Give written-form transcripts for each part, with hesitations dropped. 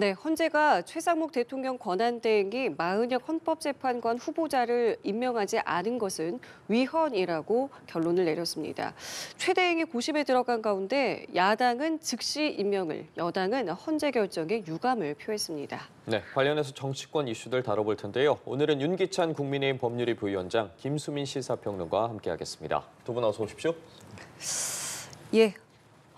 네, 헌재가 최상목 대통령 권한대행이 마은혁 헌법재판관 후보자를 임명하지 않은 것은 위헌이라고 결론을 내렸습니다. 최 대행이 고심에 들어간 가운데 야당은 즉시 임명을, 여당은 헌재 결정에 유감을 표했습니다. 네, 관련해서 정치권 이슈들 다뤄볼 텐데요. 오늘은 윤기찬 국민의힘 법률위 부위원장, 김수민 시사평론가와 함께하겠습니다. 두 분 어서 오십시오. 예.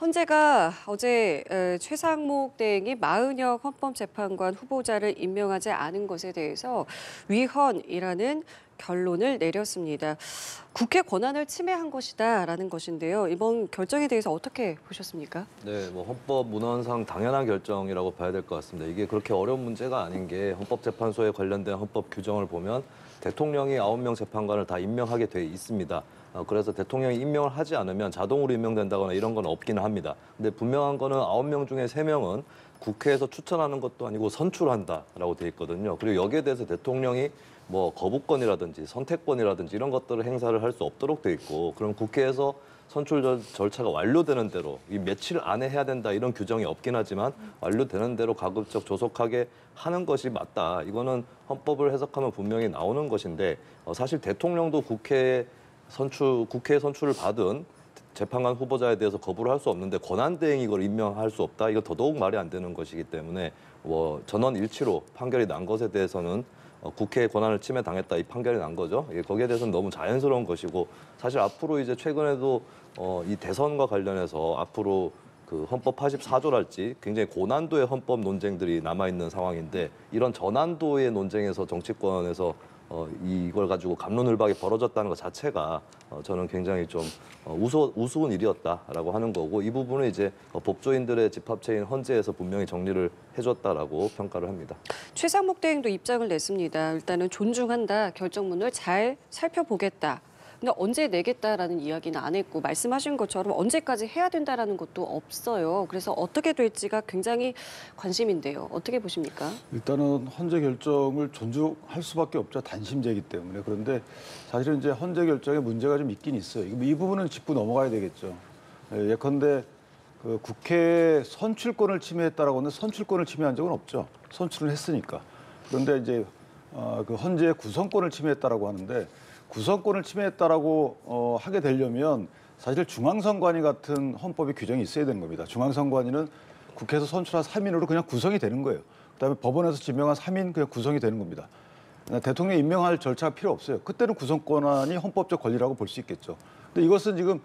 헌재가 어제 최상목 대행이 마은혁 헌법재판관 후보자를 임명하지 않은 것에 대해서 위헌이라는 결론을 내렸습니다. 국회 권한을 침해한 것이다라는 것인데요. 이번 결정에 대해서 어떻게 보셨습니까? 네, 헌법 문헌상 당연한 결정이라고 봐야 될 것 같습니다. 이게 그렇게 어려운 문제가 아닌 게 헌법재판소에 관련된 헌법 규정을 보면 대통령이 9명 재판관을 다 임명하게 돼 있습니다. 그래서 대통령이 임명을 하지 않으면 자동으로 임명된다거나 이런 건 없기는 합니다. 근데 분명한 거는 9명 중에 3명은 국회에서 추천하는 것도 아니고 선출한다라고 돼 있거든요. 그리고 여기에 대해서 대통령이 거부권이라든지 선택권이라든지 이런 것들을 행사를 할 수 없도록 돼 있고, 그럼 국회에서 선출 절차가 완료되는 대로 이 며칠 안에 해야 된다 이런 규정이 없긴 하지만 완료되는 대로 가급적 조속하게 하는 것이 맞다. 이거는 헌법을 해석하면 분명히 나오는 것인데, 사실 대통령도 국회에 선출을 받은 재판관 후보자에 대해서 거부를 할 수 없는데 권한대행이 이걸 임명할 수 없다. 이거 더더욱 말이 안 되는 것이기 때문에 전원 일치로 판결이 난 것에 대해서는 국회의 권한을 침해당했다 이 판결이 난 거죠. 거기에 대해서는 너무 자연스러운 것이고, 사실 앞으로 이제 최근에도 이 대선과 관련해서 앞으로 그 헌법 84조랄지 굉장히 고난도의 헌법 논쟁들이 남아 있는 상황인데, 이런 저난도의 논쟁에서 정치권에서 이걸 가지고 갑론을박이 벌어졌다는 것 자체가 저는 굉장히 좀 우스운 일이었다라고 하는 거고, 이 부분은 이제 법조인들의 집합체인 헌재에서 분명히 정리를 해줬다라고 평가를 합니다. 최상목 대행도 입장을 냈습니다. 일단은 존중한다, 결정문을 잘 살펴보겠다. 근데 언제 내겠다라는 이야기는 안 했고, 말씀하신 것처럼 언제까지 해야 된다라는 것도 없어요. 그래서 어떻게 될지가 굉장히 관심인데요. 어떻게 보십니까? 일단은 헌재 결정을 존중할 수밖에 없죠. 단심제이기 때문에. 그런데 사실은 이제 헌재 결정에 문제가 좀 있긴 있어요. 이 부분은 짚고 넘어가야 되겠죠. 예컨대 그 국회 선출권을 침해했다라고 하는데 선출권을 침해한 적은 없죠. 선출을 했으니까. 그런데 이제 그 헌재의 구성권을 침해했다라고 하는데, 구성권을 침해했다라고 하게 되려면 사실 중앙선관위 같은 헌법의 규정이 있어야 되는 겁니다. 중앙선관위는 국회에서 선출한 3인으로 그냥 구성이 되는 거예요. 그다음에 법원에서 지명한 3인 그냥 구성이 되는 겁니다. 대통령 임명할 절차가 필요 없어요. 그때는 구성권이 헌법적 권리라고 볼 수 있겠죠. 근데 이것은 지금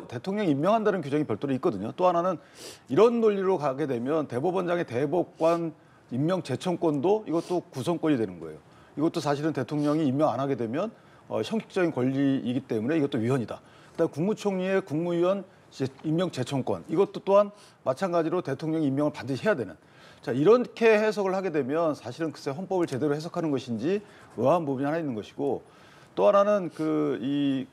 대통령 임명한다는 규정이 별도로 있거든요. 또 하나는 이런 논리로 가게 되면 대법원장의 대법관 임명 제청권도 이것도 구성권이 되는 거예요. 이것도 사실은 대통령이 임명 안 하게 되면 형식적인 권리이기 때문에 이것도 위헌이다. 그다음 국무총리의 국무위원 임명 제청권, 이것도 또한 마찬가지로 대통령이 임명을 반드시 해야 되는. 자, 이렇게 해석을 하게 되면 사실은 글쎄 헌법을 제대로 해석하는 것인지 의아한 부분이 하나 있는 것이고, 또 하나는 그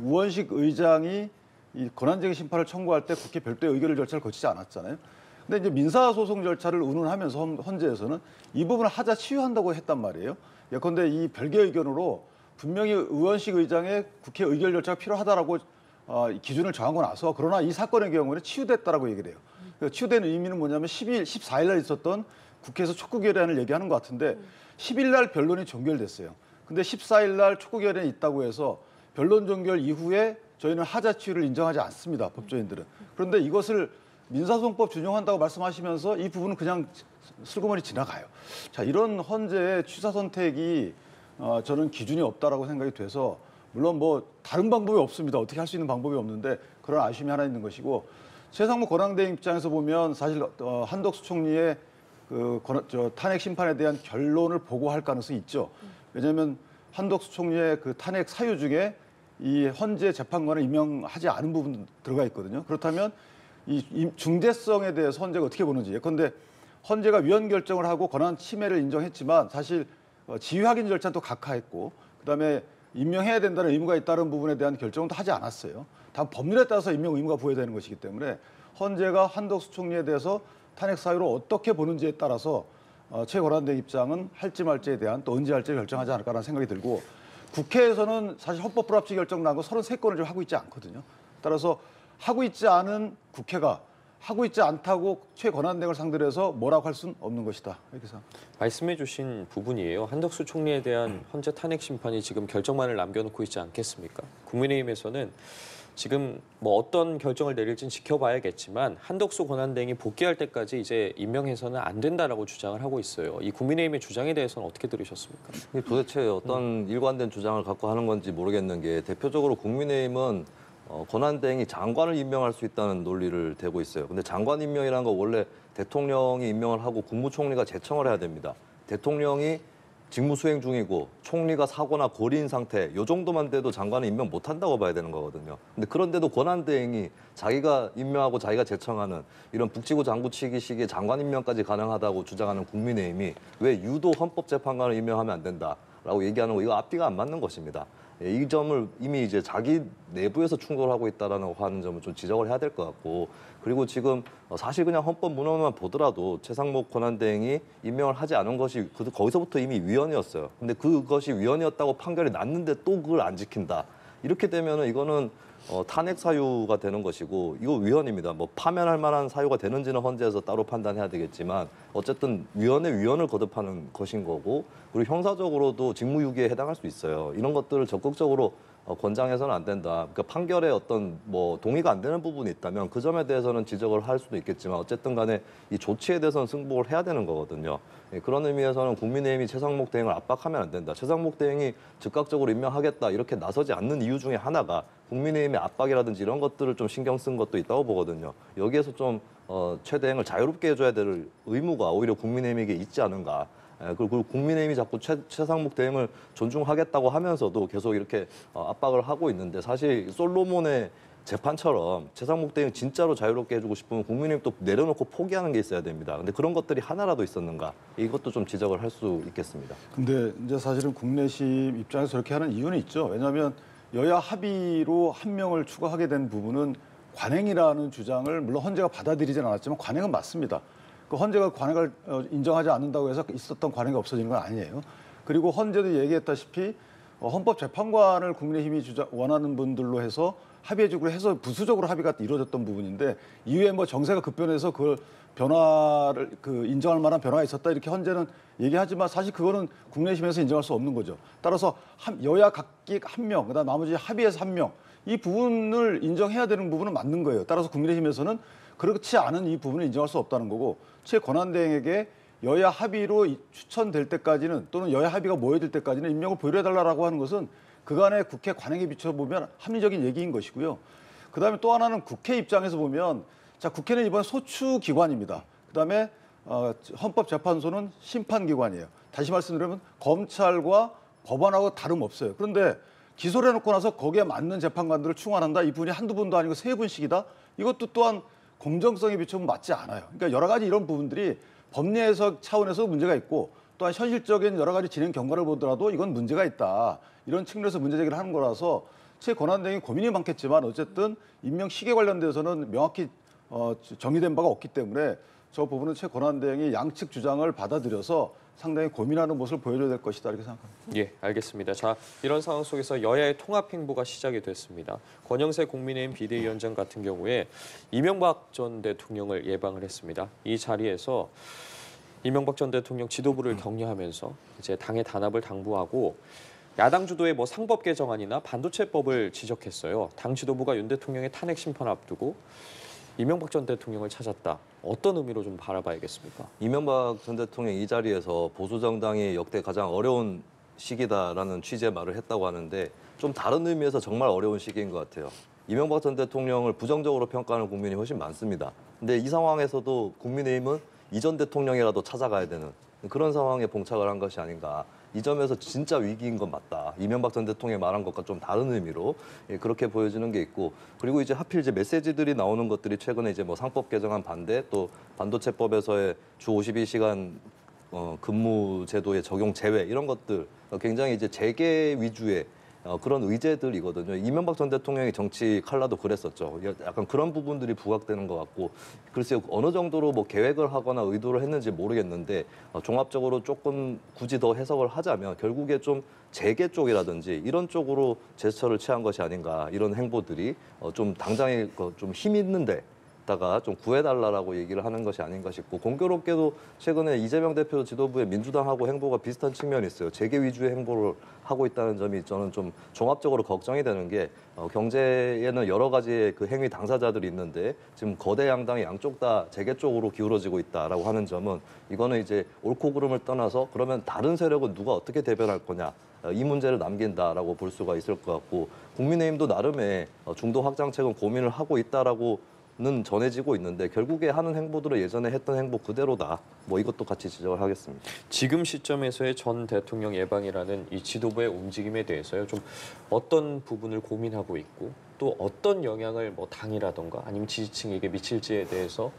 우원식 의장이 이 권한쟁의 심판을 청구할 때 국회 별도의 의결 절차를 거치지 않았잖아요. 근데 이제 민사소송 절차를 운운하면서 헌재에서는 이 부분을 하자 치유한다고 했단 말이에요. 예컨대 이 별개 의견으로 분명히 우원식 의장의 국회 의결 절차가 필요하다라고 기준을 정하고 나서, 그러나 이 사건의 경우에는 치유됐다라고 얘기를 해요. 치유된 의미는 뭐냐면 14일 날 있었던 국회에서 촉구 결의안을 얘기하는 것 같은데 10일 날 변론이 종결됐어요. 근데 14일 날 촉구 결의안이 있다고 해서 변론 종결 이후에 저희는 하자 치유를 인정하지 않습니다. 법조인들은. 그런데 이것을 민사소송법 준용한다고 말씀하시면서 이 부분은 그냥 슬그머니 지나가요. 자, 이런 헌재의 취사 선택이 저는 기준이 없다라고 생각이 돼서, 물론 다른 방법이 없습니다. 어떻게 할 수 있는 방법이 없는데 그런 아쉬움이 하나 있는 것이고, 최상목 권한대행 입장에서 보면 사실 한덕수 총리의 탄핵 심판에 대한 결론을 보고할 가능성이 있죠. 왜냐하면 한덕수 총리의 그 탄핵 사유 중에 이 헌재 재판관을 임명하지 않은 부분 들어가 있거든요. 그렇다면 이 중대성에 대해서 헌재가 어떻게 보는지. 예컨대 헌재가 위헌 결정을 하고 권한 침해를 인정했지만 사실 지휘 확인 절차도 각하했고, 그다음에 임명해야 된다는 의무가 있다는 부분에 대한 결정도 하지 않았어요. 다만 법률에 따라서 임명 의무가 부여되는 것이기 때문에 헌재가 한덕수 총리에 대해서 탄핵 사유를 어떻게 보는지에 따라서 최 권한대행 입장은 할지 말지에 대한, 또 언제 할지 결정하지 않을까라는 생각이 들고, 국회에서는 사실 헌법 불합치 결정 난 거 33건을 좀 하고 있지 않거든요. 따라서 하고 있지 않은 국회가 하고 있지 않다고 최권한대행을 상대로 해서 뭐라고 할 수는 없는 것이다. 이렇게 생각합니다. 말씀해 주신 부분이에요. 한덕수 총리에 대한 헌재 탄핵 심판이 지금 결정만을 남겨놓고 있지 않겠습니까? 국민의힘에서는 지금 뭐 어떤 결정을 내릴지는 지켜봐야겠지만 한덕수 권한대행이 복귀할 때까지 이제 임명해서는 안 된다라고 주장을 하고 있어요. 이 국민의힘의 주장에 대해서는 어떻게 들으셨습니까? 이게 도대체 어떤 일관된 주장을 갖고 하는 건지 모르겠는 게 대표적으로 국민의힘은 권한대행이 장관을 임명할 수 있다는 논리를 대고 있어요. 근데 장관 임명이라는 거 원래 대통령이 임명을 하고 국무총리가 제청을 해야 됩니다. 대통령이 직무 수행 중이고 총리가 사고나 고리인 상태 요 정도만 돼도 장관은 임명 못 한다고 봐야 되는 거거든요. 근데 그런데도 권한대행이 자기가 임명하고 자기가 제청하는 이런 북치고 장구치기식의 장관 임명까지 가능하다고 주장하는 국민의힘이 왜 유도 헌법재판관을 임명하면 안 된다라고 얘기하는 거 이거 앞뒤가 안 맞는 것입니다. 이 점을 이미 이제 자기 내부에서 충돌하고 있다라는 하는 점을 좀 지적을 해야 될 것 같고 그리고 지금 사실 그냥 헌법 문헌만 보더라도 최상목 권한대행이 임명을 하지 않은 것이 거기서부터 이미 위헌이었어요. 근데 그것이 위헌이었다고 판결이 났는데 또 그걸 안 지킨다. 이렇게 되면은 이거는 탄핵 사유가 되는 것이고 이거 위헌입니다. 뭐 파면할 만한 사유가 되는지는 헌재에서 따로 판단해야 되겠지만 어쨌든 위헌의 위헌을 거듭하는 것인 거고 그리고 형사적으로도 직무유기에 해당할 수 있어요. 이런 것들을 적극적으로 권장해서는 안 된다. 그러니까 판결에 어떤 뭐 동의가 안 되는 부분이 있다면 그 점에 대해서는 지적을 할 수도 있겠지만 어쨌든 간에 이 조치에 대해서는 승복을 해야 되는 거거든요. 그런 의미에서는 국민의힘이 최상목 대행을 압박하면 안 된다. 최상목 대행이 즉각적으로 임명하겠다 이렇게 나서지 않는 이유 중에 하나가 국민의힘의 압박이라든지 이런 것들을 좀 신경 쓴 것도 있다고 보거든요. 여기에서 좀 최 대행을 자유롭게 해줘야 될 의무가 오히려 국민의힘에게 있지 않은가. 그리고 국민의힘이 자꾸 최상목 대행을 존중하겠다고 하면서도 계속 이렇게 압박을 하고 있는데 사실 솔로몬의 재판처럼 최상목 대행 진짜로 자유롭게 해주고 싶으면 국민의힘 또 내려놓고 포기하는 게 있어야 됩니다. 근데 그런 것들이 하나라도 있었는가 이것도 좀 지적을 할 수 있겠습니다. 근데 이제 사실은 국내심 입장에서 저렇게 하는 이유는 있죠. 왜냐하면 여야 합의로 한 명을 추가하게 된 부분은 관행이라는 주장을 물론 헌재가 받아들이진 않았지만 관행은 맞습니다. 그 헌재가 관행을 인정하지 않는다고 해서 있었던 관행이 없어지는 건 아니에요. 그리고 헌재도 얘기했다시피 헌법재판관을 국민의힘이 원하는 분들로 해서 합의해주기로 해서 부수적으로 합의가 이루어졌던 부분인데 이후에 뭐 정세가 급변해서 그걸 변화를 인정할 만한 변화가 있었다 이렇게 헌재는 얘기하지만 사실 그거는 국내심에서 인정할 수 없는 거죠. 따라서 여야 각기 한 명, 그다음 나머지 합의해서 한 명 이 부분을 인정해야 되는 부분은 맞는 거예요. 따라서 국민의힘에서는 그렇지 않은 이 부분을 인정할 수 없다는 거고 최권한대행에게 여야 합의로 추천될 때까지는 또는 여야 합의가 모여질 때까지는 임명을 보류해달라고 하는 것은 그간의 국회 관행에 비춰보면 합리적인 얘기인 것이고요. 그다음에 또 하나는 국회 입장에서 보면 자 국회는 이번 소추기관입니다. 그다음에 헌법재판소는 심판기관이에요. 다시 말씀드리면 검찰과 법원하고 다름없어요. 그런데 기소를 해놓고 나서 거기에 맞는 재판관들을 충원한다. 이분이 한두 분도 아니고 3분씩이다. 이것도 또한 공정성에 비춰보면 맞지 않아요. 그러니까 여러 가지 이런 부분들이 법리해석 차원에서 문제가 있고 또한 현실적인 여러 가지 진행 경과를 보더라도 이건 문제가 있다. 이런 측면에서 문제 제기를 하는 거라서 최권한대행이 고민이 많겠지만 어쨌든 임명 시기에 관련돼서는 명확히 정의된 바가 없기 때문에 저 부분은 최권한대행이 양측 주장을 받아들여서 상당히 고민하는 모습을 보여줘야 될 것이다 이렇게 생각합니다. 예, 알겠습니다. 자, 이런 상황 속에서 여야의 통합 행보가 시작이 됐습니다. 권영세 국민의힘 비대위원장 같은 경우에 이명박 전 대통령을 예방을 했습니다. 이 자리에서 이명박 전 대통령 지도부를 격려하면서 이제 당의 단합을 당부하고 야당 주도의 뭐 상법 개정안이나 반도체법을 지적했어요. 당 지도부가 윤 대통령의 탄핵 심판 앞두고 이명박 전 대통령을 찾았다. 어떤 의미로 좀 바라봐야겠습니까? 이명박 전 대통령 이 자리에서 보수 정당이 역대 가장 어려운 시기다라는 취지의 말을 했다고 하는데 좀 다른 의미에서 정말 어려운 시기인 것 같아요. 이명박 전 대통령을 부정적으로 평가하는 국민이 훨씬 많습니다. 근데 이 상황에서도 국민의힘은 이전 대통령이라도 찾아가야 되는 그런 상황에 봉착을 한 것이 아닌가. 이 점에서 진짜 위기인 건 맞다. 이명박 전 대통령이 말한 것과 좀 다른 의미로 그렇게 보여지는 게 있고 그리고 이제 하필 이제 메시지들이 나오는 것들이 최근에 이제 뭐 상법 개정안 반대 또 반도체법에서의 주 52시간 근무 제도의 적용 제외 이런 것들 굉장히 이제 재개 위주의 그런 의제들이거든요. 이명박 전 대통령의 정치 칼라도 그랬었죠. 약간 그런 부분들이 부각되는 것 같고 글쎄요 어느 정도로 뭐 계획을 하거나 의도를 했는지 모르겠는데 종합적으로 조금 굳이 더 해석을 하자면 결국에 좀 재계 쪽이라든지 이런 쪽으로 제스처를 취한 것이 아닌가 이런 행보들이 좀 당장에 좀 힘 있는데 다가 좀 구해달라라고 얘기를 하는 것이 아닌가 싶고, 공교롭게도 최근에 이재명 대표 지도부의 민주당하고 행보가 비슷한 측면이 있어요. 재계 위주의 행보를 하고 있다는 점이 저는 좀 종합적으로 걱정이 되는 게, 경제에는 여러 가지의 그 행위 당사자들이 있는데 지금 거대 양당이 양쪽 다 재계 쪽으로 기울어지고 있다라고 하는 점은, 이거는 이제 옳고 그름을 떠나서 그러면 다른 세력은 누가 어떻게 대변할 거냐, 이 문제를 남긴다라고 볼 수가 있을 것 같고, 국민의힘도 나름의 중도 확장책은 고민을 하고 있다라고는 전해지고 있는데, 결국에 하는 행보들은 예전에 했던 행보 그대로다. 뭐 이것도 같이 지적을 하겠습니다. 지금 시점에서의 전 대통령 예방이라는 이 지도부의 움직임에 대해서요, 좀 어떤 부분을 고민하고 있고 또 어떤 영향을 뭐 당이라던가 아니면 지지층에게 미칠지에 대해서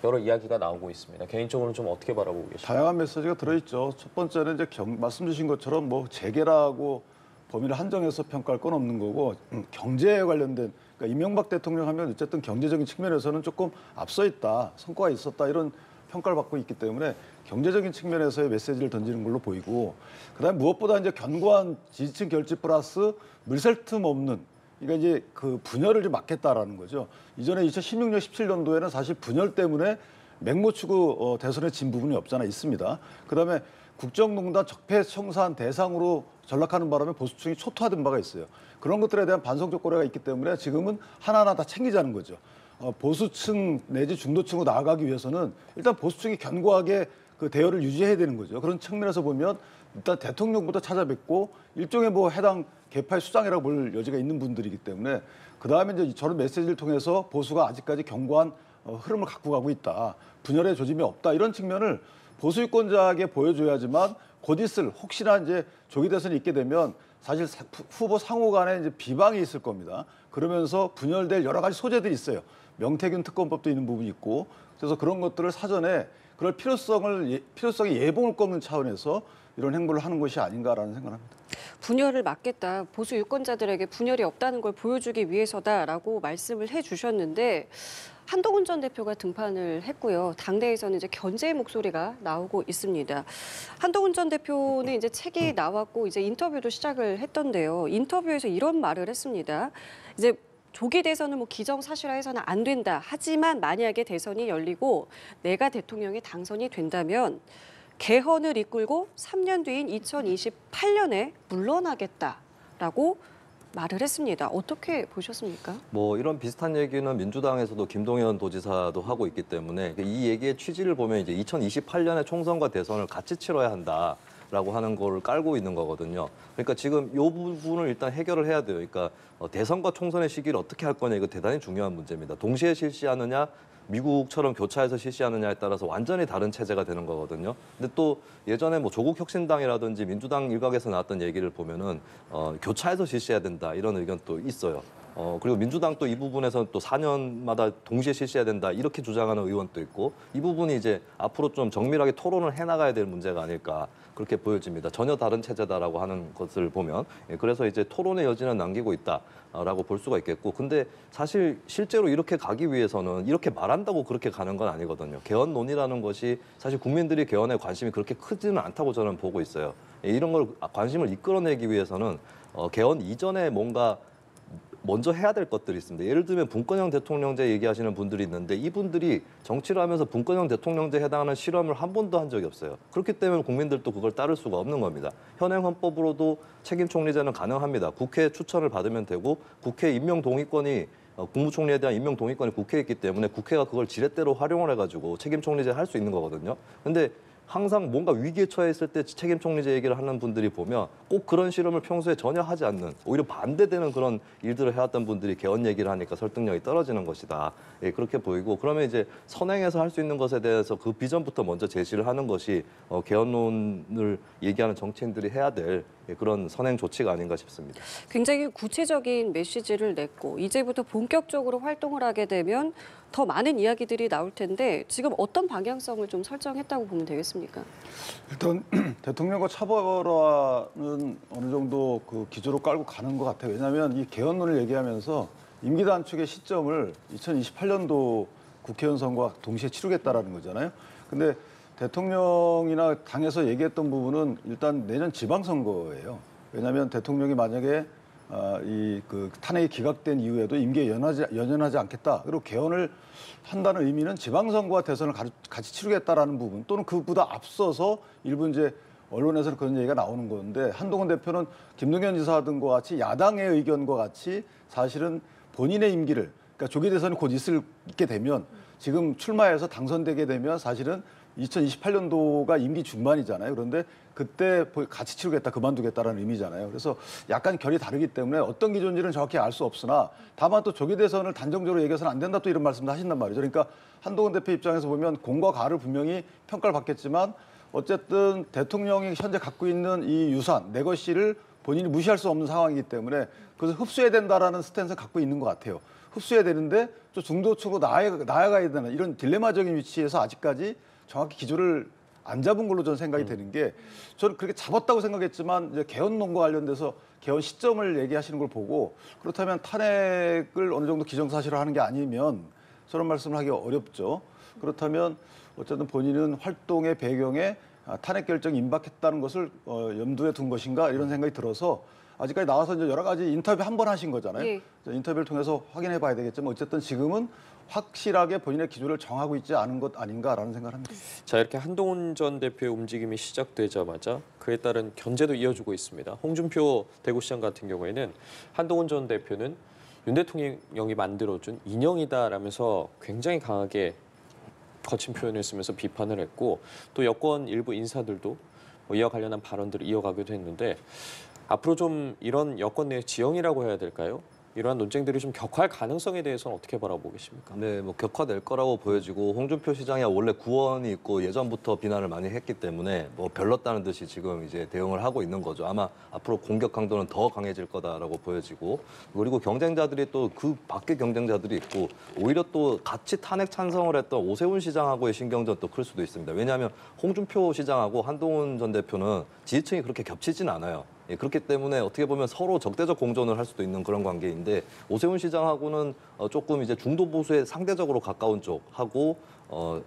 여러 이야기가 나오고 있습니다. 개인적으로는 좀 어떻게 바라보고 계십니까? 다양한 메시지가 들어있죠. 첫 번째는 이제 말씀 주신 것처럼 뭐 재계라고 범위를 한정해서 평가할 건 없는 거고, 경제에 관련된, 그러니까 이명박 대통령 하면 어쨌든 경제적인 측면에서는 조금 앞서 있다, 성과가 있었다, 이런 평가를 받고 있기 때문에 경제적인 측면에서의 메시지를 던지는 걸로 보이고, 그다음에 무엇보다 이제 견고한 지지층 결집 플러스 물샐 틈 없는, 그러니까 이제 그 분열을 좀 막겠다라는 거죠. 이전에 2016년, 17년도에는 사실 분열 때문에 맹목치고 대선에 진 부분이 없잖아, 있습니다. 그다음에 국정농단 적폐청산 대상으로 전락하는 바람에 보수층이 초토화된 바가 있어요. 그런 것들에 대한 반성적 고려가 있기 때문에 지금은 하나하나 다 챙기자는 거죠. 보수층 내지 중도층으로 나아가기 위해서는 일단 보수층이 견고하게 그 대열을 유지해야 되는 거죠. 그런 측면에서 보면 일단 대통령부터 찾아뵙고 일종의 뭐 해당 계파의 수장이라고 볼 여지가 있는 분들이기 때문에, 그다음에 이제 저런 메시지를 통해서 보수가 아직까지 견고한 흐름을 갖고 가고 있다, 분열의 조짐이 없다, 이런 측면을 보수 유권자에게 보여줘야지만 곧 있을 혹시나 이제 조기 대선이 있게 되면 사실 후보 상호 간에 이제 비방이 있을 겁니다. 그러면서 분열될 여러 가지 소재들이 있어요. 명태균 특검법도 있는 부분이 있고, 그래서 그런 것들을 사전에 그럴 필요성이 예봉을 꺾는 차원에서 이런 행보를 하는 것이 아닌가라는 생각을 합니다. 분열을 막겠다, 보수 유권자들에게 분열이 없다는 걸 보여주기 위해서다라고 말씀을 해주셨는데, 한동훈 전 대표가 등판을 했고요. 당내에서는 이제 견제의 목소리가 나오고 있습니다. 한동훈 전 대표는 이제 책이 나왔고 이제 인터뷰도 시작을 했던데요. 인터뷰에서 이런 말을 했습니다. 이제 조기 대선을 뭐 기정사실화해서는 안 된다. 하지만 만약에 대선이 열리고 내가 대통령이 당선이 된다면 개헌을 이끌고 3년 뒤인 2028년에 물러나겠다라고 말을 했습니다. 어떻게 보셨습니까? 뭐 이런 비슷한 얘기는 민주당에서도 김동연 도지사도 하고 있기 때문에, 이 얘기의 취지를 보면 이제 2028년에 총선과 대선을 같이 치러야 한다라고 하는 걸 깔고 있는 거거든요. 그러니까 지금 이 부분을 일단 해결을 해야 돼요. 그러니까 대선과 총선의 시기를 어떻게 할 거냐, 이거 대단히 중요한 문제입니다. 동시에 실시하느냐, 미국처럼 교차해서 실시하느냐에 따라서 완전히 다른 체제가 되는 거거든요. 근데 또 예전에 뭐 조국 혁신당이라든지 민주당 일각에서 나왔던 얘기를 보면은 교차해서 실시해야 된다, 이런 의견도 있어요. 그리고 민주당도 이 부분에서는 또 4년마다 동시에 실시해야 된다, 이렇게 주장하는 의원도 있고, 이 부분이 이제 앞으로 좀 정밀하게 토론을 해나가야 될 문제가 아닐까, 그렇게 보여집니다. 전혀 다른 체제다라고 하는 것을 보면. 그래서 이제 토론의 여지는 남기고 있다라고 볼 수가 있겠고, 근데 사실 실제로 이렇게 가기 위해서는 이렇게 말한다고 그렇게 가는 건 아니거든요. 개헌 논의라는 것이 사실 국민들이 개헌에 관심이 그렇게 크지는 않다고 저는 보고 있어요. 이런 걸 관심을 이끌어내기 위해서는 개헌 이전에 뭔가 먼저 해야 될 것들이 있습니다. 예를 들면 분권형 대통령제 얘기하시는 분들이 있는데, 이분들이 정치를 하면서 분권형 대통령제에 해당하는 실험을 한 번도 한 적이 없어요. 그렇기 때문에 국민들도 그걸 따를 수가 없는 겁니다. 현행 헌법으로도 책임 총리제는 가능합니다. 국회 추천을 받으면 되고, 국회 임명 동의권이 국무총리에 대한 임명 동의권이 국회에 있기 때문에 국회가 그걸 지렛대로 활용을 해가지고 책임 총리제 할 수 있는 거거든요. 근데 항상 뭔가 위기에 처해 있을 때 책임 총리제 얘기를 하는 분들이 보면 꼭 그런 실험을 평소에 전혀 하지 않는, 오히려 반대되는 그런 일들을 해왔던 분들이 개헌 얘기를 하니까 설득력이 떨어지는 것이다. 예, 그렇게 보이고, 그러면 이제 선행해서 할 수 있는 것에 대해서 그 비전부터 먼저 제시를 하는 것이 개헌론을 얘기하는 정치인들이 해야 될 그런 선행 조치가 아닌가 싶습니다. 굉장히 구체적인 메시지를 냈고 이제부터 본격적으로 활동을 하게 되면 더 많은 이야기들이 나올 텐데, 지금 어떤 방향성을 좀 설정했다고 보면 되겠습니까? 일단 대통령과 차별화는 어느 정도 그 기조로 깔고 가는 것 같아요. 왜냐하면 이 개헌론을 얘기하면서 임기 단축의 시점을 2028년도 국회의원 선거와 동시에 치르겠다라는 거잖아요. 근데 대통령이나 당에서 얘기했던 부분은 일단 내년 지방선거예요. 왜냐하면 대통령이 만약에 이 그 탄핵이 기각된 이후에도 임기에 연연하지 않겠다. 그리고 개헌을 한다는 의미는 지방선거와 대선을 같이 치르겠다라는 부분 또는 그보다 앞서서 일부 이제 언론에서는 그런 얘기가 나오는 건데 한동훈 대표는 김동연 지사 등과 같이 야당의 의견과 같이 사실은 본인의 임기를 그러니까 조기 대선이 곧 있게 되면 지금 출마해서 당선되게 되면 사실은 2028년도가 임기 중반이잖아요. 그런데 그때 같이 치르겠다, 그만두겠다라는 의미잖아요. 그래서 약간 결이 다르기 때문에 어떤 기존인지는 정확히 알 수 없으나 다만 또 조기 대선을 단정적으로 얘기해서는 안 된다 또 이런 말씀도 하신단 말이죠. 그러니까 한동훈 대표 입장에서 보면 공과 가를 분명히 평가를 받겠지만 어쨌든 대통령이 현재 갖고 있는 이 유산, 레거시를 본인이 무시할 수 없는 상황이기 때문에 그래서 흡수해야 된다라는 스탠스를 갖고 있는 것 같아요. 흡수해야 되는데 또 중도층으로 나아가야 되는 이런 딜레마적인 위치에서 아직까지 정확히 기조를 안 잡은 걸로 저는 생각이 되는 게 저는 그렇게 잡았다고 생각했지만 이제 개헌론과 관련돼서 개헌 시점을 얘기하시는 걸 보고 그렇다면 탄핵을 어느 정도 기정사실화하는 게 아니면 저런 말씀을 하기 어렵죠. 그렇다면 어쨌든 본인은 활동의 배경에 탄핵 결정이 임박했다는 것을 염두에 둔 것인가 이런 생각이 들어서 아직까지 나와서 이제 여러 가지 인터뷰 한 번 하신 거잖아요. 예. 인터뷰를 통해서 확인해 봐야 되겠지만 어쨌든 지금은 확실하게 본인의 기조를 정하고 있지 않은 것 아닌가라는 생각을 합니다. 자, 이렇게 한동훈 전 대표의 움직임이 시작되자마자 그에 따른 견제도 이어지고 있습니다. 홍준표 대구시장 같은 경우에는 한동훈 전 대표는 윤 대통령이 만들어준 인형이다라면서 굉장히 강하게 거친 표현을 쓰면서 비판을 했고 또 여권 일부 인사들도 이와 관련한 발언들을 이어가기도 했는데 앞으로 좀 이런 여권 내 지형이라고 해야 될까요? 이러한 논쟁들이 좀 격화할 가능성에 대해서는 어떻게 바라보고 계십니까? 네, 뭐 격화될 거라고 보여지고 홍준표 시장이 원래 구원이 있고 예전부터 비난을 많이 했기 때문에 뭐 별렀다는 듯이 지금 이제 대응을 하고 있는 거죠. 아마 앞으로 공격 강도는 더 강해질 거다라고 보여지고 그리고 경쟁자들이 또 그 밖에 경쟁자들이 있고 오히려 또 같이 탄핵 찬성을 했던 오세훈 시장하고의 신경전 또 클 수도 있습니다. 왜냐하면 홍준표 시장하고 한동훈 전 대표는 지지층이 그렇게 겹치진 않아요. 예, 그렇기 때문에 어떻게 보면 서로 적대적 공존을 할 수도 있는 그런 관계인데 오세훈 시장하고는 조금 이제 중도 보수에 상대적으로 가까운 쪽하고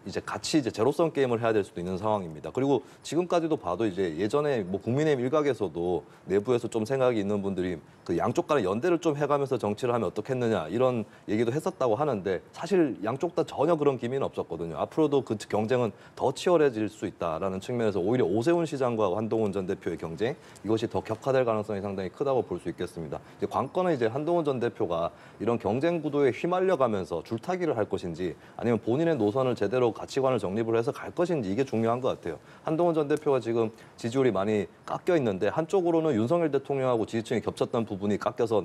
이제 같이 이제 제로섬 게임을 해야 될 수도 있는 상황입니다. 그리고 지금까지도 봐도 이제 예전에 뭐 국민의힘 일각에서도 내부에서 좀 생각이 있는 분들이 그 양쪽 간의 연대를 좀 해가면서 정치를 하면 어떻겠느냐 이런 얘기도 했었다고 하는데 사실 양쪽 다 전혀 그런 기미는 없었거든요. 앞으로도 그 경쟁은 더 치열해질 수 있다라는 측면에서 오히려 오세훈 시장과 한동훈 전 대표의 경쟁 이것이 더 격화될 가능성이 상당히 크다고 볼 수 있겠습니다. 이제 관건은 이제 한동훈 전 대표가 이런 경쟁 구도에 휘말려가면서 줄타기를 할 것인지 아니면 본인의 노선을 제대로 가치관을 정립을 해서 갈 것인지 이게 중요한 것 같아요. 한동훈 전 대표가 지금 지지율이 많이 깎여 있는데 한쪽으로는 윤석열 대통령하고 지지층이 겹쳤던 부분이 깎여서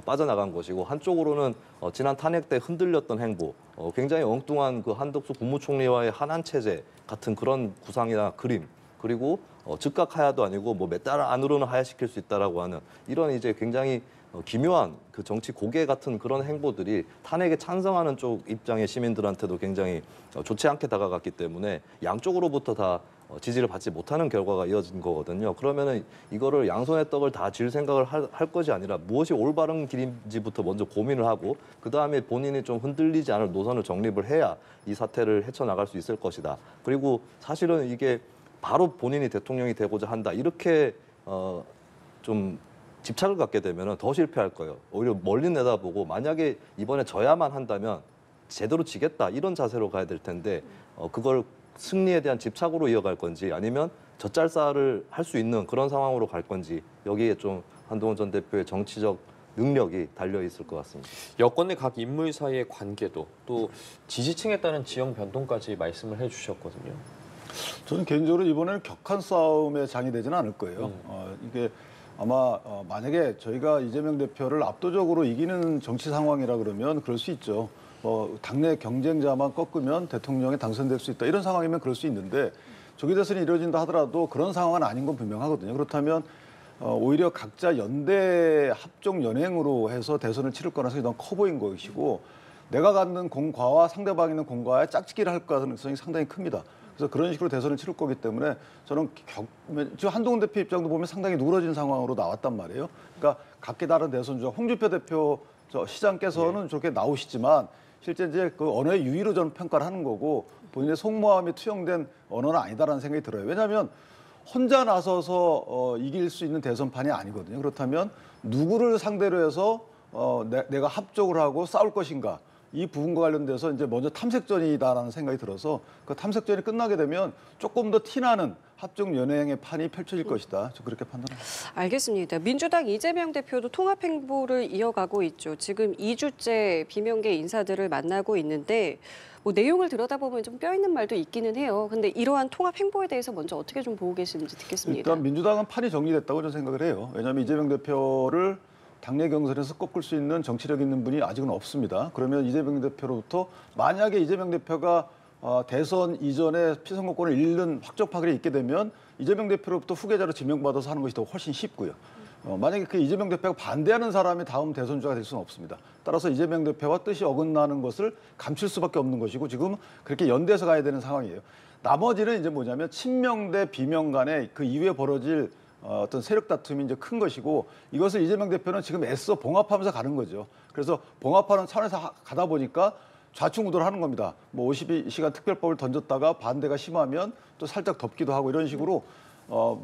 빠져나간 것이고 한쪽으로는 지난 탄핵 때 흔들렸던 행보, 굉장히 엉뚱한 그 한덕수 국무총리와의 한한 체제 같은 그런 구상이나 그림 그리고 즉각 하야도 아니고 뭐 몇 달 안으로는 하야시킬 수 있다라고 하는 이런 이제 굉장히 기묘한 그 정치 고개 같은 그런 행보들이 탄핵에 찬성하는 쪽 입장의 시민들한테도 굉장히 좋지 않게 다가갔기 때문에 양쪽으로부터 다 지지를 받지 못하는 결과가 이어진 거거든요. 그러면은 이거를 양손의 떡을 다 질 생각을 할 것이 아니라 무엇이 올바른 길인지부터 먼저 고민을 하고 그 다음에 본인이 좀 흔들리지 않을 노선을 정립을 해야 이 사태를 헤쳐나갈 수 있을 것이다. 그리고 사실은 이게 바로 본인이 대통령이 되고자 한다. 이렇게 좀 집착을 갖게 되면 더 실패할 거예요. 오히려 멀리 내다보고 만약에 이번에 져야만 한다면 제대로 지겠다. 이런 자세로 가야 될 텐데 그걸 승리에 대한 집착으로 이어갈 건지 아니면 젖잘싸를 할 수 있는 그런 상황으로 갈 건지 여기에 좀 한동훈 전 대표의 정치적 능력이 달려 있을 것 같습니다. 여권 내 각 인물 사이의 관계도 또 지지층에 따른 지형 변동까지 말씀을 해주셨거든요. 저는 개인적으로 이번에는 격한 싸움의 장이 되지는 않을 거예요. 이게 아마 만약에 저희가 이재명 대표를 압도적으로 이기는 정치 상황이라 그러면 그럴 수 있죠. 당내 경쟁자만 꺾으면 대통령에 당선될 수 있다. 이런 상황이면 그럴 수 있는데 조기 대선이 이루어진다 하더라도 그런 상황은 아닌 건 분명하거든요. 그렇다면 오히려 각자 연대 합종 연행으로 해서 대선을 치를 가능성이 너무 커 보인 것이고 내가 갖는 공과와 상대방이 있는 공과에 짝짓기를 할 가능성이 상당히 큽니다. 그래서 그런 식으로 대선을 치를 거기 때문에 저는 지금 한동훈 대표 입장도 보면 상당히 누그러진 상황으로 나왔단 말이에요. 그러니까 각기 다른 대선주자 홍준표 대표 시장께서는 저렇게 나오시지만 실제 이제 그 언어의 유의로 저는 평가를 하는 거고 본인의 속마음이 투영된 언어는 아니다라는 생각이 들어요. 왜냐하면 혼자 나서서 이길 수 있는 대선판이 아니거든요. 그렇다면 누구를 상대로 해서 내가 합족을 하고 싸울 것인가. 이 부분과 관련돼서 이제 먼저 탐색전이다라는 생각이 들어서 그 탐색전이 끝나게 되면 조금 더 티나는 합종 연행의 판이 펼쳐질 것이다. 저 그렇게 판단합니다. 알겠습니다. 민주당 이재명 대표도 통합 행보를 이어가고 있죠. 지금 2주째 비명계 인사들을 만나고 있는데 뭐 내용을 들여다보면 좀 뼈 있는 말도 있기는 해요. 근데 이러한 통합 행보에 대해서 먼저 어떻게 좀 보고 계시는지 듣겠습니다. 일단 민주당은 판이 정리됐다고 저는 생각을 해요. 왜냐하면 이재명 대표를 당내 경선에서 꺾을 수 있는 정치력 있는 분이 아직은 없습니다. 그러면 이재명 대표로부터 만약에 이재명 대표가 대선 이전에 피선거권을 잃는 확정 파결이 있게 되면 이재명 대표로부터 후계자로 지명받아서 하는 것이 더 훨씬 쉽고요. 만약에 그 이재명 대표가 반대하는 사람이 다음 대선 주자가 될 수는 없습니다. 따라서 이재명 대표와 뜻이 어긋나는 것을 감출 수밖에 없는 것이고 지금 그렇게 연대해서 가야 되는 상황이에요. 나머지는 이제 뭐냐면 친명 대 비명 간에 그 이후에 벌어질 어떤 세력 다툼이 이제 큰 것이고 이것을 이재명 대표는 지금 애써 봉합하면서 가는 거죠. 그래서 봉합하는 차원에서 가다 보니까 좌충우돌 하는 겁니다. 뭐 52시간 특별법을 던졌다가 반대가 심하면 또 살짝 덮기도 하고 이런 식으로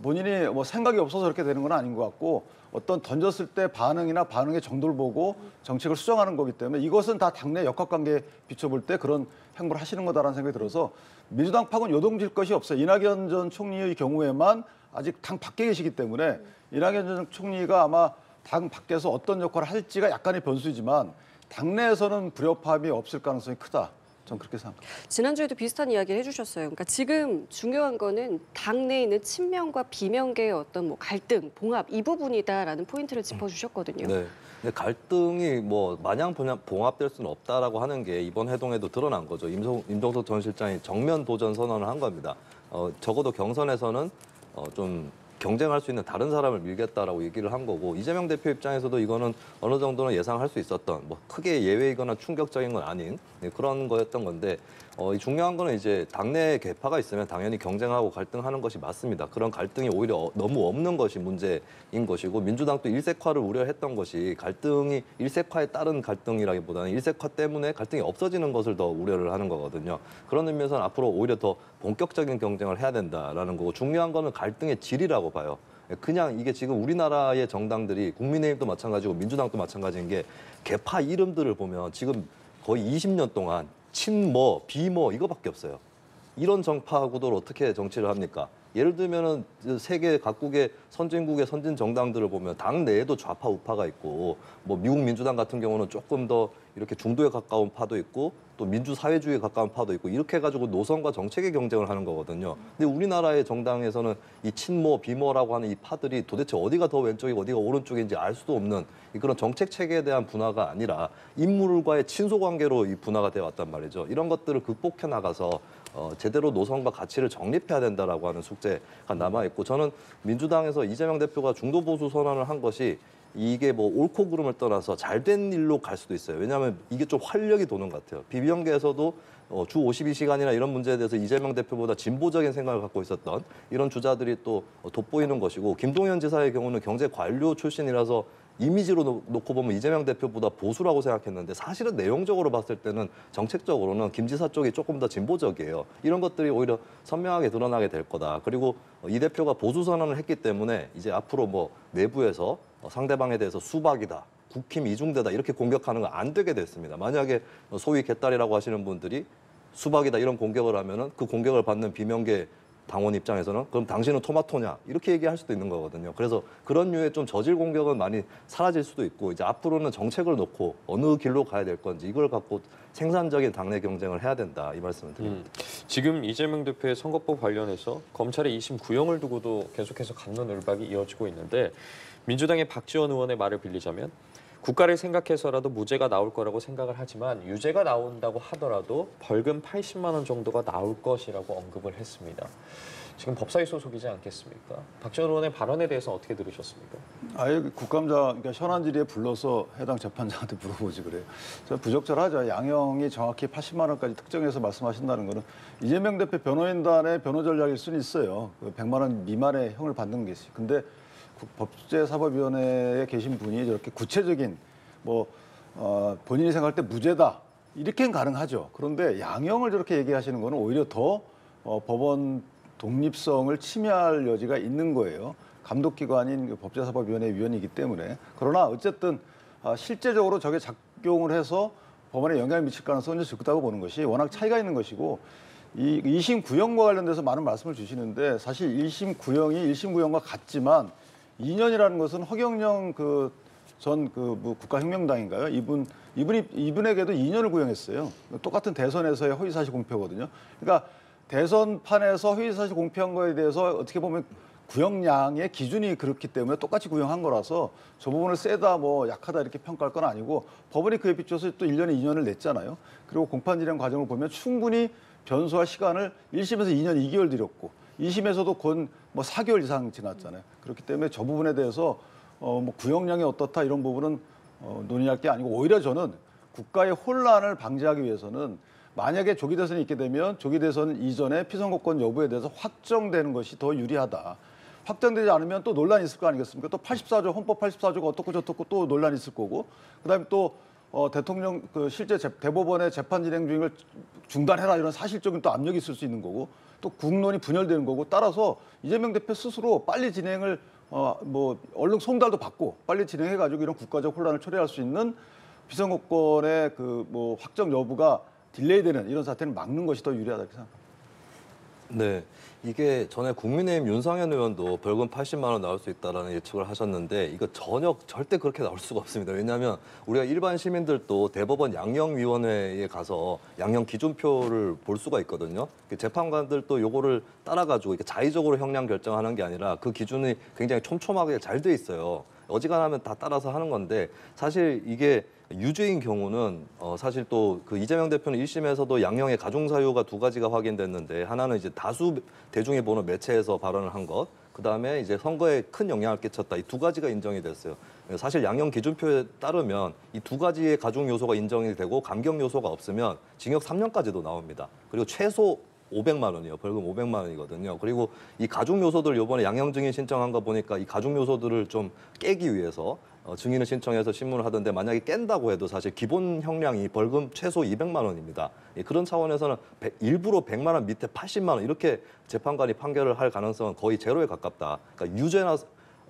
본인이 뭐 생각이 없어서 그렇게 되는 건 아닌 것 같고 어떤 던졌을 때 반응이나 반응의 정도를 보고 정책을 수정하는 거기 때문에 이것은 다 당내 역학관계에 비춰볼 때 그런 행보를 하시는 거다라는 생각이 들어서 민주당 파고는 요동질 것이 없어요. 이낙연 전 총리의 경우에만 아직 당 밖에 계시기 때문에 이낙연 전 총리가 아마 당 밖에서 어떤 역할을 할지가 약간의 변수이지만 당내에서는 불협화음이 없을 가능성이 크다. 저는 그렇게 생각합니다. 지난주에도 비슷한 이야기를 해주셨어요. 그러니까 지금 중요한 거는 당내에 있는 친명과 비명계의 어떤 뭐 갈등, 봉합 이 부분이다라는 포인트를 짚어주셨거든요. 네. 근데 갈등이 뭐 마냥 봉합될 수는 없다라고 하는 게 이번 회동에도 드러난 거죠. 임종석 전 실장이 정면 도전 선언을 한 겁니다. 적어도 경선에서는 좀 경쟁할 수 있는 다른 사람을 밀겠다라고 얘기를 한 거고 이재명 대표 입장에서도 이거는 어느 정도는 예상할 수 있었던 뭐 크게 예외이거나 충격적인 건 아닌 그런 거였던 건데 이 중요한 거는 이제 당내 계파가 있으면 당연히 경쟁하고 갈등하는 것이 맞습니다. 그런 갈등이 오히려 너무 없는 것이 문제인 것이고 민주당도 일색화를 우려했던 것이 갈등이 일색화에 따른 갈등이라기보다는 일색화 때문에 갈등이 없어지는 것을 더 우려를 하는 거거든요. 그런 의미에서는 앞으로 오히려 더 본격적인 경쟁을 해야 된다라는 거고 중요한 거는 갈등의 질이라고 봐요. 그냥 이게 지금 우리나라의 정당들이 국민의힘도 마찬가지고 민주당도 마찬가지인 게 계파 이름들을 보면 지금 거의 20년 동안 친뭐, 비뭐 이거밖에 없어요. 이런 정파 구도를 어떻게 정치를 합니까? 예를 들면은 세계 각국의 선진국의 선진 정당들을 보면 당 내에도 좌파 우파가 있고 뭐 미국 민주당 같은 경우는 조금 더 이렇게 중도에 가까운 파도 있고 또 민주사회주의에 가까운 파도 있고 이렇게 해가지고 노선과 정책의 경쟁을 하는 거거든요. 근데 우리나라의 정당에서는 이 친모, 비모라고 하는 이 파들이 도대체 어디가 더 왼쪽이고 어디가 오른쪽인지 알 수도 없는 그런 정책 체계에 대한 분화가 아니라 인물과의 친소 관계로 이 분화가 되어 왔단 말이죠. 이런 것들을 극복해 나가서 제대로 노선과 가치를 정립해야 된다라고 하는 숙제가 남아 있고 저는 민주당에서 이재명 대표가 중도 보수 선언을 한 것이 이게 뭐 옳고 그름을 떠나서 잘된 일로 갈 수도 있어요. 왜냐하면 이게 좀 활력이 도는 것 같아요. 비명계에서도 주 52시간이나 이런 문제에 대해서 이재명 대표보다 진보적인 생각을 갖고 있었던 이런 주자들이 또 돋보이는 것이고 김동연 지사의 경우는 경제 관료 출신이라서 이미지로 놓고 보면 이재명 대표보다 보수라고 생각했는데 사실은 내용적으로 봤을 때는 정책적으로는 김 지사 쪽이 조금 더 진보적이에요. 이런 것들이 오히려 선명하게 드러나게 될 거다. 그리고 이 대표가 보수 선언을 했기 때문에 이제 앞으로 뭐 내부에서 상대방에 대해서 수박이다. 국힘 이중대다 이렇게 공격하는 거 안 되게 됐습니다. 만약에 소위 개딸이라고 하시는 분들이 수박이다 이런 공격을 하면은 그 공격을 받는 비명계 당원 입장에서는 그럼 당신은 토마토냐 이렇게 얘기할 수도 있는 거거든요. 그래서 그런 류의 좀 저질 공격은 많이 사라질 수도 있고 이제 앞으로는 정책을 놓고 어느 길로 가야 될 건지 이걸 갖고 생산적인 당내 경쟁을 해야 된다 이 말씀을 드립니다. 지금 이재명 대표의 선거법 관련해서 검찰의 2심 구형을 두고도 계속해서 갑론을박이 이어지고 있는데 민주당의 박지원 의원의 말을 빌리자면 국가를 생각해서라도 무죄가 나올 거라고 생각을 하지만 유죄가 나온다고 하더라도 벌금 80만 원 정도가 나올 것이라고 언급을 했습니다. 지금 법사위 소속이지 않겠습니까? 박지원 의원의 발언에 대해서 어떻게 들으셨습니까? 아예 국감장, 그러니까 현안 질의에 불러서 해당 재판장한테 물어보지 그래요. 저 부적절하죠. 양형이 정확히 80만 원까지 특정해서 말씀하신다는 거는 이재명 대표 변호인단의 변호 전략일 수는 있어요. 100만 원 미만의 형을 받는 것이. 근데 법제사법위원회에 계신 분이 저렇게 구체적인 본인이 생각할 때 무죄다 이렇게는 가능하죠. 그런데 양형을 저렇게 얘기하시는 거는 오히려 더 법원 독립성을 침해할 여지가 있는 거예요. 감독기관인 그 법제사법위원회 위원이기 때문에. 그러나 어쨌든 실제적으로 저게 작용을 해서 법안에 영향을 미칠 가능성은 적다고 보는 것이 워낙 차이가 있는 것이고 이 2심 구형과 관련돼서 많은 말씀을 주시는데 사실 1심 구형이 1심 구형과 같지만 2년이라는 것은 허경영 전 국가혁명당인가요? 이분에게도 2년을 구형했어요. 똑같은 대선에서의 허위사실 공표거든요. 그러니까 대선판에서 허위사실 공표한 거에 대해서 어떻게 보면 구형량의 기준이 그렇기 때문에 똑같이 구형한 거라서 저 부분을 세다 약하다 이렇게 평가할 건 아니고 법원이 그에 비춰서 또 1년에 2년을 냈잖아요. 그리고 공판 진행 과정을 보면 충분히 변소할 시간을 1심에서 2년 2개월 들였고 2심에서도 건 4개월 이상 지났잖아요. 그렇기 때문에 저 부분에 대해서 구형량이 어떻다 이런 부분은 논의할 게 아니고 오히려 저는 국가의 혼란을 방지하기 위해서는 만약에 조기 대선이 있게 되면 조기 대선 이전에 피선거권 여부에 대해서 확정되는 것이 더 유리하다. 확정되지 않으면 또 논란이 있을 거 아니겠습니까? 또 84조 헌법 84조가 어떻고 저떻고 또 논란이 있을 거고 그다음에 또 대통령 실제 대법원의 재판 진행 중을 중단해라 이런 사실적인 또 압력이 있을 수 있는 거고 또 국론이 분열되는 거고 따라서 이재명 대표 스스로 빨리 진행을 얼른 송달도 받고 빨리 진행해가지고 이런 국가적 혼란을 초래할 수 있는 피선거권의 확정 여부가 딜레이되는 이런 사태를 막는 것이 더 유리하다고 생각합니다. 네, 이게 전에 국민의힘 윤상현 의원도 벌금 80만 원 나올 수 있다라는 예측을 하셨는데 이거 절대 그렇게 나올 수가 없습니다. 왜냐하면 우리가 일반 시민들도 대법원 양형위원회에 가서 양형 기준표를 볼 수가 있거든요. 재판관들도 요거를 따라가지고 이렇게 자의적으로 형량 결정하는 게 아니라 그 기준이 굉장히 촘촘하게 잘 돼 있어요. 어지간하면 다 따라서 하는 건데 사실 이게 유죄인 경우는 사실 또 그 이재명 대표는 1심에서도 양형의 가중 사유가 두 가지가 확인됐는데 하나는 이제 다수 대중이 보는 매체에서 발언을 한 것, 그다음에 이제 선거에 큰 영향을 끼쳤다. 이 두 가지가 인정이 됐어요. 사실 양형 기준표에 따르면 이 두 가지의 가중 요소가 인정이 되고 감경 요소가 없으면 징역 3년까지도 나옵니다. 그리고 최소 500만 원이요. 벌금 500만 원이거든요. 그리고 이 가중 요소들 이번에 양형 증인 신청한 거 보니까 이 가중 요소들을 좀 깨기 위해서 증인을 신청해서 신문을 하던데 만약에 깬다고 해도 사실 기본 형량이 벌금 최소 200만 원입니다. 그런 차원에서는 일부러 100만 원 밑에 80만 원 이렇게 재판관이 판결을 할 가능성은 거의 제로에 가깝다. 그러니까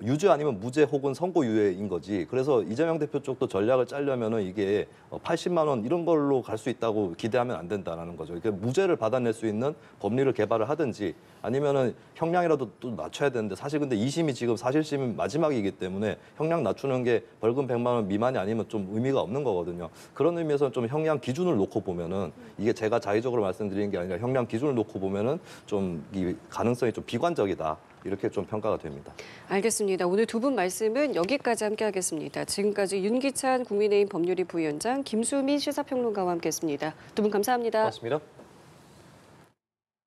유죄 아니면 무죄 혹은 선고유예인 거지. 그래서 이재명 대표 쪽도 전략을 짜려면은 이게 80만 원 이런 걸로 갈 수 있다고 기대하면 안 된다는 거죠. 그러니까 무죄를 받아낼 수 있는 법리를 개발을 하든지 아니면은 형량이라도 또 낮춰야 되는데 사실 근데 2심이 지금 사실심 마지막이기 때문에 형량 낮추는 게 벌금 100만 원 미만이 아니면 좀 의미가 없는 거거든요. 그런 의미에서는 좀 형량 기준을 놓고 보면은 이게 제가 자의적으로 말씀드리는 게 아니라 형량 기준을 놓고 보면은 좀 이 가능성이 좀 비관적이다. 이렇게 좀 평가가 됩니다. 알겠습니다. 오늘 두 분 말씀은 여기까지 함께하겠습니다. 지금까지 윤기찬 국민의힘 법률위 부위원장, 김수민 시사평론가와 함께했습니다. 두 분 감사합니다. 고맙습니다.